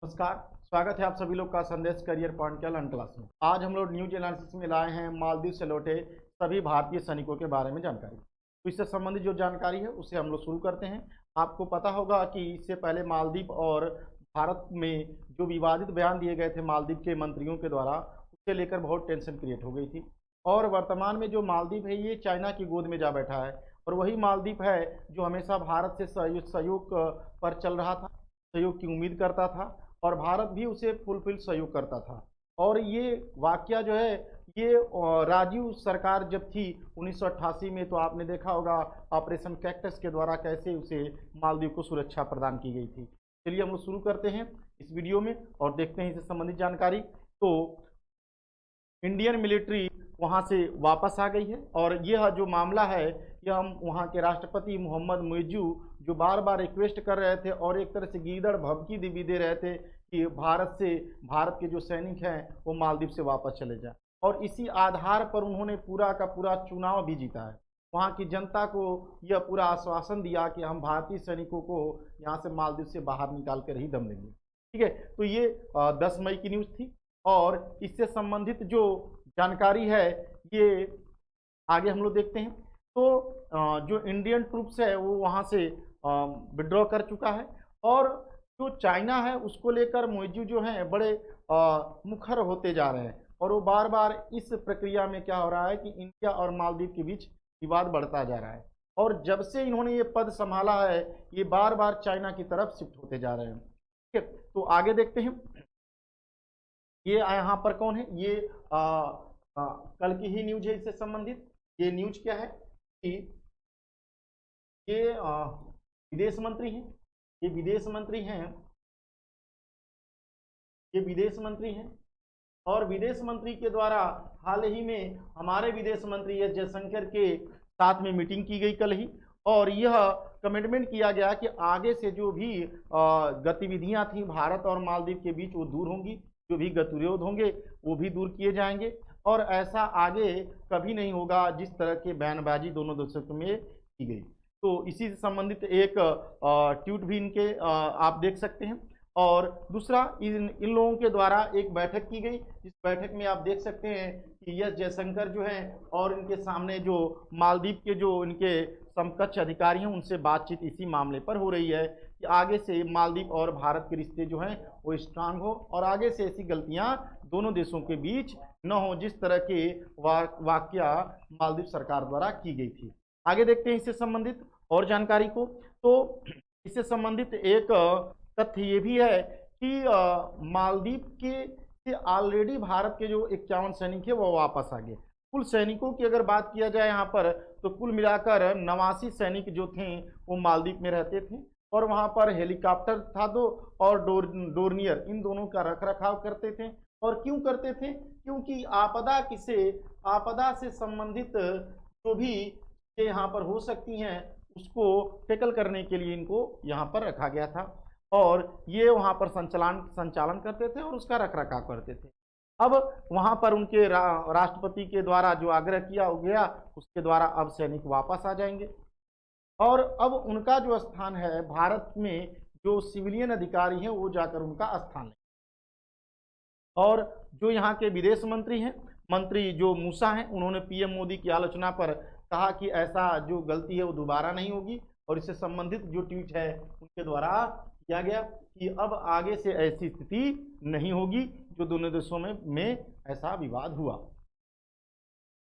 नमस्कार। स्वागत है आप सभी लोग का संदेश करियर पॉइंट के लर्न क्लास में। आज हम लोग न्यूज एनालिसिस में लाए हैं मालदीव से लौटे सभी भारतीय सैनिकों के बारे में जानकारी। तो इससे संबंधित जो जानकारी है उसे हम लोग शुरू करते हैं। आपको पता होगा कि इससे पहले मालदीव और भारत में जो विवादित बयान दिए गए थे मालदीव के मंत्रियों के द्वारा, उससे लेकर बहुत टेंशन क्रिएट हो गई थी। और वर्तमान में जो मालदीव है ये चाइना की गोद में जा बैठा है, और वही मालदीव है जो हमेशा भारत से सहयोग पर चल रहा था, सहयोग की उम्मीद करता था, और भारत भी उसे फुलफिल सहयोग करता था। और ये वाकया जो है ये राजीव सरकार जब थी 1988 में, तो आपने देखा होगा ऑपरेशन कैक्टस के द्वारा कैसे उसे मालदीव को सुरक्षा प्रदान की गई थी। चलिए हम लोग शुरू करते हैं इस वीडियो में और देखते हैं इससे संबंधित जानकारी। तो इंडियन मिलिट्री वहां से वापस आ गई है, और यह जो मामला है यह हम वहां के राष्ट्रपति मोहम्मद मुइज्जू जो बार बार रिक्वेस्ट कर रहे थे और एक तरह से गीदड़ भभकी भी दे रहे थे कि भारत के जो सैनिक हैं वो मालदीव से वापस चले जाएं, और इसी आधार पर उन्होंने पूरा का पूरा चुनाव भी जीता है। वहाँ की जनता को यह पूरा आश्वासन दिया कि हम भारतीय सैनिकों को यहाँ से मालदीव से बाहर निकाल कर ही दम लेंगे। ठीक है, तो ये 10 मई की न्यूज़ थी, और इससे संबंधित जो जानकारी है ये आगे हम लोग देखते हैं। तो जो इंडियन ट्रूप्स है वो वहाँ से विड्रॉ कर चुका है, और जो चाइना है उसको लेकर मुइज्जू जो हैं बड़े मुखर होते जा रहे हैं, और वो बार बार इस प्रक्रिया में क्या हो रहा है कि इंडिया और मालदीव के बीच विवाद बढ़ता जा रहा है, और जब से इन्होंने ये पद संभाला है ये बार बार चाइना की तरफ शिफ्ट होते जा रहे हैं। ठीक है, तो आगे देखते हैं। ये यहाँ पर कौन है, ये कल की ही न्यूज है इससे संबंधित। ये न्यूज क्या है कि ये विदेश मंत्री हैं, ये विदेश मंत्री हैं, ये विदेश मंत्री हैं, और विदेश मंत्री के द्वारा हाल ही में हमारे विदेश मंत्री एस जयशंकर के साथ में मीटिंग की गई कल ही, और यह कमिटमेंट किया गया कि आगे से जो भी गतिविधियां थी भारत और मालदीव के बीच वो दूर होंगी, जो भी गतिरोध होंगे वो भी दूर किए जाएंगे, और ऐसा आगे कभी नहीं होगा जिस तरह के बयानबाजी दोनों देशों में की गई। तो इसी से संबंधित एक ट्वीट भी इनके आप देख सकते हैं। और दूसरा इन लोगों के द्वारा एक बैठक की गई, इस बैठक में आप देख सकते हैं कि एस जयशंकर जो हैं और इनके सामने जो मालदीव के जो इनके समकक्ष अधिकारी हैं उनसे बातचीत इसी मामले पर हो रही है कि आगे से मालदीव और भारत के रिश्ते जो हैं वो स्ट्रांग हो, और आगे से ऐसी गलतियां दोनों देशों के बीच न हो जिस तरह के वाकया मालदीव सरकार द्वारा की गई थी। आगे देखते हैं इससे संबंधित और जानकारी को। तो इससे संबंधित एक तथ्य ये भी है कि मालदीव के ऑलरेडी भारत के जो 51 सैनिक है वो वापस आ गए। कुल सैनिकों की अगर बात किया जाए यहाँ पर तो कुल मिलाकर 89 सैनिक जो थे वो मालदीव में रहते थे, और वहाँ पर हेलीकॉप्टर था दो, और डोर्नियर इन दोनों का रख रखाव करते थे। और क्यों करते थे? क्योंकि आपदा से संबंधित जो भी यहाँ पर हो सकती हैं उसको टैकल करने के लिए इनको यहाँ पर रखा गया था, और ये वहाँ पर संचालन करते थे और उसका रख रखाव करते थे। अब वहाँ पर उनके राष्ट्रपति के द्वारा जो आग्रह किया हो गया उसके द्वारा अब सैनिक वापस आ जाएंगे, और अब उनका जो स्थान है भारत में जो सिविलियन अधिकारी हैं वो जाकर उनका स्थान लें। और जो यहाँ के विदेश मंत्री हैं, मंत्री जो मूसा हैं, उन्होंने पीएम मोदी की आलोचना पर कहा कि ऐसा जो गलती है वो दोबारा नहीं होगी, और इससे संबंधित जो ट्वीट है उनके द्वारा किया गया कि अब आगे से ऐसी स्थिति नहीं होगी जो दोनों देशों में ऐसा विवाद हुआ।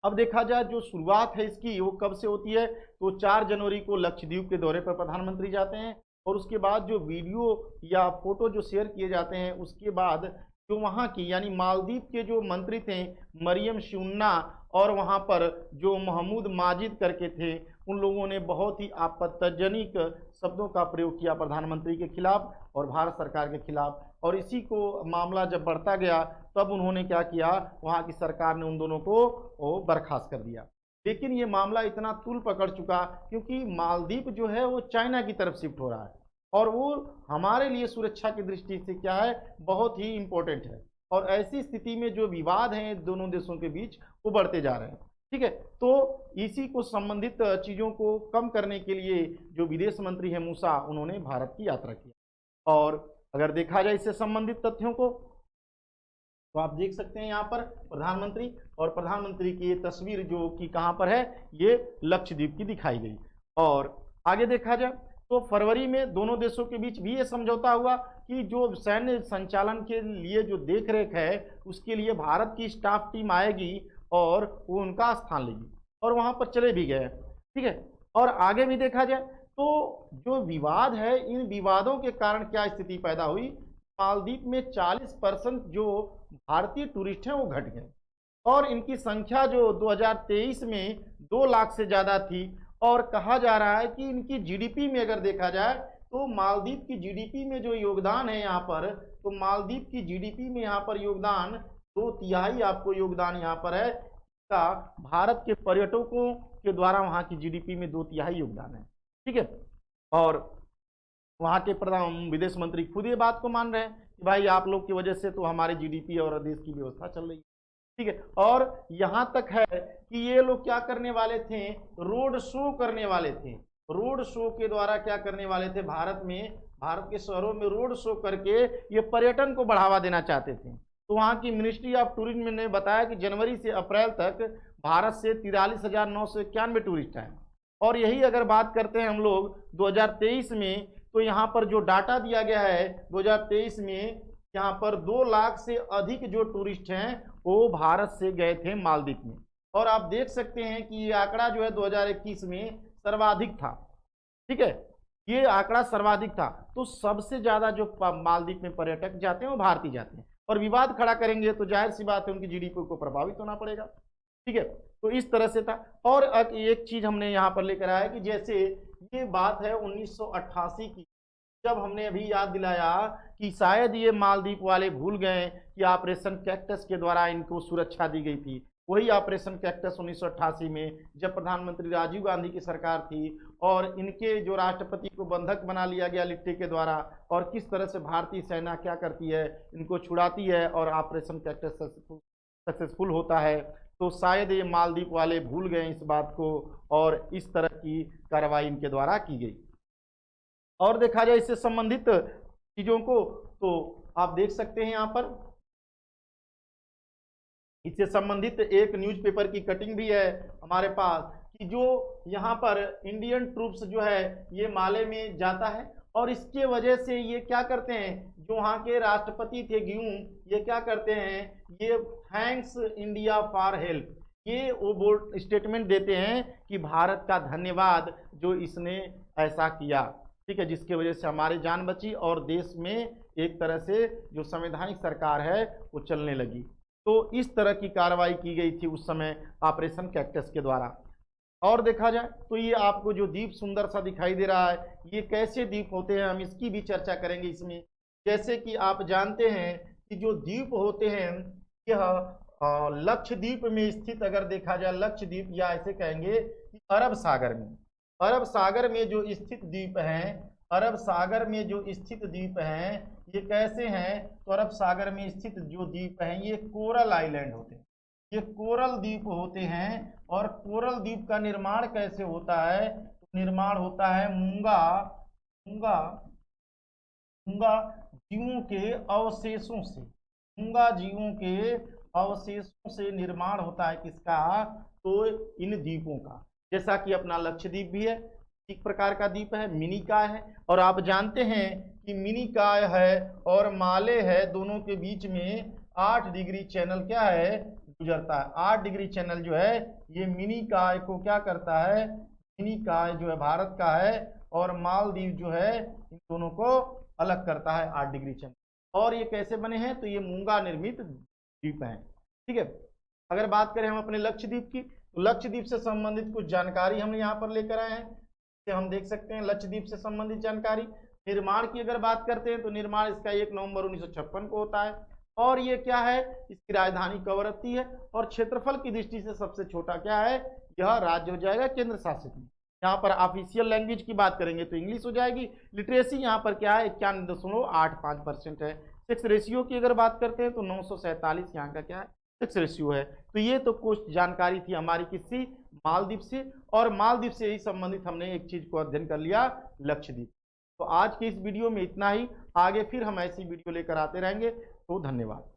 अब देखा जाए जो शुरुआत है इसकी वो कब से होती है, तो 4 जनवरी को लक्षद्वीप के दौरे पर प्रधानमंत्री जाते हैं, और उसके बाद जो वीडियो या फोटो जो शेयर किए जाते हैं उसके बाद जो वहाँ की यानी मालदीव के जो मंत्री थे मरियम शुन्ना और वहाँ पर जो महमूद माजिद करके थे, उन लोगों ने बहुत ही आपत्तिजनक शब्दों का प्रयोग किया प्रधानमंत्री के खिलाफ और भारत सरकार के खिलाफ। और इसी को मामला जब बढ़ता गया तब उन्होंने क्या किया, वहाँ की सरकार ने उन दोनों को बर्खास्त कर दिया। लेकिन ये मामला इतना तूल पकड़ चुका क्योंकि मालदीव जो है वो चाइना की तरफ शिफ्ट हो रहा है, और वो हमारे लिए सुरक्षा की दृष्टि से क्या है, बहुत ही इम्पोर्टेंट है, और ऐसी स्थिति में जो विवाद हैं दोनों देशों के बीच वो बढ़ते जा रहे हैं। ठीक है, तो इसी को संबंधित चीज़ों को कम करने के लिए जो विदेश मंत्री हैं मूसा, उन्होंने भारत की यात्रा की, और अगर देखा जाए इससे संबंधित तथ्यों को तो आप देख सकते हैं यहाँ पर प्रधानमंत्री और प्रधानमंत्री की ये तस्वीर जो कि कहाँ पर है, ये लक्षद्वीप की दिखाई गई। और आगे देखा जाए तो फरवरी में दोनों देशों के बीच भी ये समझौता हुआ कि जो सैन्य संचालन के लिए जो देखरेख है उसके लिए भारत की स्टाफ टीम आएगी और वो उनका स्थान लेगी, और वहाँ पर चले भी गए। ठीक है, और आगे भी देखा जाए तो जो विवाद है, इन विवादों के कारण क्या स्थिति पैदा हुई, मालदीव में 40% जो भारतीय टूरिस्ट हैं वो घट गए, और इनकी संख्या जो 2023 में 2 लाख से ज़्यादा थी। और कहा जा रहा है कि इनकी जीडीपी में अगर देखा जाए तो मालदीव की जीडीपी में जो योगदान है यहाँ पर, तो मालदीव की जीडीपी में यहाँ पर योगदान 2/3 आपको योगदान यहाँ पर है का भारत के पर्यटकों के द्वारा वहाँ की जीडीपी में 2/3 योगदान है। ठीक है, और वहाँ के प्रधान विदेश मंत्री खुद ये बात को मान रहे हैं कि भाई आप लोग की वजह से तो हमारे जीडीपी और देश की व्यवस्था चल रही है। ठीक है, और यहाँ तक है कि ये लोग क्या करने वाले थे, रोड शो करने वाले थे। रोड शो के द्वारा क्या करने वाले थे, भारत के शहरों में रोड शो करके ये पर्यटन को बढ़ावा देना चाहते थे। तो वहाँ की मिनिस्ट्री ऑफ टूरिज्म ने बताया कि जनवरी से अप्रैल तक भारत से 43,991 टूरिस्ट आए। और यही अगर बात करते हैं हम लोग 2023 में, तो यहाँ पर जो डाटा दिया गया है 2023 में, यहाँ पर 2 लाख से अधिक जो टूरिस्ट हैं वो भारत से गए थे मालदीव में। और आप देख सकते हैं कि ये आंकड़ा जो है 2021 में सर्वाधिक था। ठीक है, ये आंकड़ा सर्वाधिक था। तो सबसे ज़्यादा जो मालदीव में पर्यटक जाते हैं वो भारतीय जाते हैं, और विवाद खड़ा करेंगे तो जाहिर सी बात है उनकी जीडीपी को प्रभावित होना पड़ेगा। ठीक है, तो इस तरह से था। और एक चीज़ हमने यहाँ पर लेकर आया कि जैसे ये बात है 1988 की, जब हमने अभी याद दिलाया कि शायद ये मालदीव वाले भूल गए कि ऑपरेशन कैक्टस के द्वारा इनको सुरक्षा दी गई थी। वही ऑपरेशन कैक्टस 1988 में जब प्रधानमंत्री राजीव गांधी की सरकार थी और इनके जो राष्ट्रपति को बंधक बना लिया गया लिट्टे के द्वारा, और किस तरह से भारतीय सेना क्या करती है, इनको छुड़ाती है और ऑपरेशन कैक्टस सक्सेसफुल होता है। तो शायद ये मालदीव वाले भूल गए इस बात को, और इस तरह की कार्रवाई इनके द्वारा की गई। और देखा जाए इससे संबंधित चीजों को तो आप देख सकते हैं यहाँ पर इससे संबंधित एक न्यूज़पेपर की कटिंग भी है हमारे पास कि जो यहाँ पर इंडियन ट्रूप्स जो है ये माले में जाता है, और इसके वजह से ये क्या करते हैं, जो वहाँ के राष्ट्रपति थे ग्यूम, ये क्या करते हैं, ये थैंक्स इंडिया फॉर हेल्प, ये वो बोर्ड स्टेटमेंट देते हैं कि भारत का धन्यवाद जो इसने ऐसा किया। ठीक है, जिसके वजह से हमारी जान बची और देश में एक तरह से जो संवैधानिक सरकार है वो चलने लगी। तो इस तरह की कार्रवाई की गई थी उस समय ऑपरेशन कैक्टस के द्वारा। और देखा जाए तो ये आपको जो द्वीप सुंदर सा दिखाई दे रहा है, ये कैसे द्वीप होते हैं, हम इसकी भी चर्चा करेंगे इसमें। जैसे कि आप जानते हैं कि जो द्वीप होते हैं यह लक्षद्वीप में स्थित, अगर देखा जाए लक्षद्वीप, या ऐसे कहेंगे कि अरब सागर में जो स्थित द्वीप हैं, अरब सागर में जो स्थित द्वीप हैं ये कैसे हैं, तो अरब सागर में स्थित जो द्वीप हैं ये कोरल आइलैंड होते हैं, ये कोरल द्वीप होते हैं। और कोरल द्वीप का निर्माण कैसे होता है, तो निर्माण होता है मूंगा जीवों के अवशेषों से, मूंगा जीवों के अवशेषों से निर्माण होता है किसका, तो इन द्वीपों का। जैसा कि अपना लक्षद्वीप भी है, एक प्रकार का द्वीप है, मिनिकॉय है। और आप जानते हैं कि मिनिकॉय है और माले है, दोनों के बीच में 8 डिग्री चैनल क्या है, गुजरता है। 8 डिग्री चैनल जो है ये मिनिकॉय को क्या करता है, मिनिकॉय जो है भारत का है और मालदीव जो है इन दोनों को अलग करता है 8 डिग्री चैनल। और ये कैसे बने हैं, तो ये मूंगा निर्मित द्वीप हैं। ठीक है, अगर बात करें हम अपने लक्षद्वीप की, तो लक्षद्वीप से संबंधित कुछ जानकारी हम यहाँ पर लेकर आए हैं। हम देख सकते हैं लक्षद्वीप से संबंधित जानकारी। निर्माण की अगर बात करते हैं तो निर्माण इसका 1 नवंबर 1956 को होता है। और ये क्या है, इसकी राजधानी कवरत्ती है। और क्षेत्रफल की दृष्टि से सबसे छोटा क्या है, यह राज्य हो जाएगा केंद्र शासित में। यहाँ पर ऑफिशियल लैंग्वेज की बात करेंगे तो इंग्लिश हो जाएगी। लिटरेसी यहाँ पर क्या है, 91.85% है। सेक्स रेशियो की अगर बात करते हैं तो 947 यहाँ का क्या है, सेक्स रेशियो है। तो ये तो कुछ जानकारी थी हमारी किसी मालदीव से, और मालदीव से ही संबंधित हमने एक चीज को अध्ययन कर लिया, लक्षद्वीप। तो आज के इस वीडियो में इतना ही। आगे फिर हम ऐसी वीडियो लेकर आते रहेंगे। तो धन्यवाद।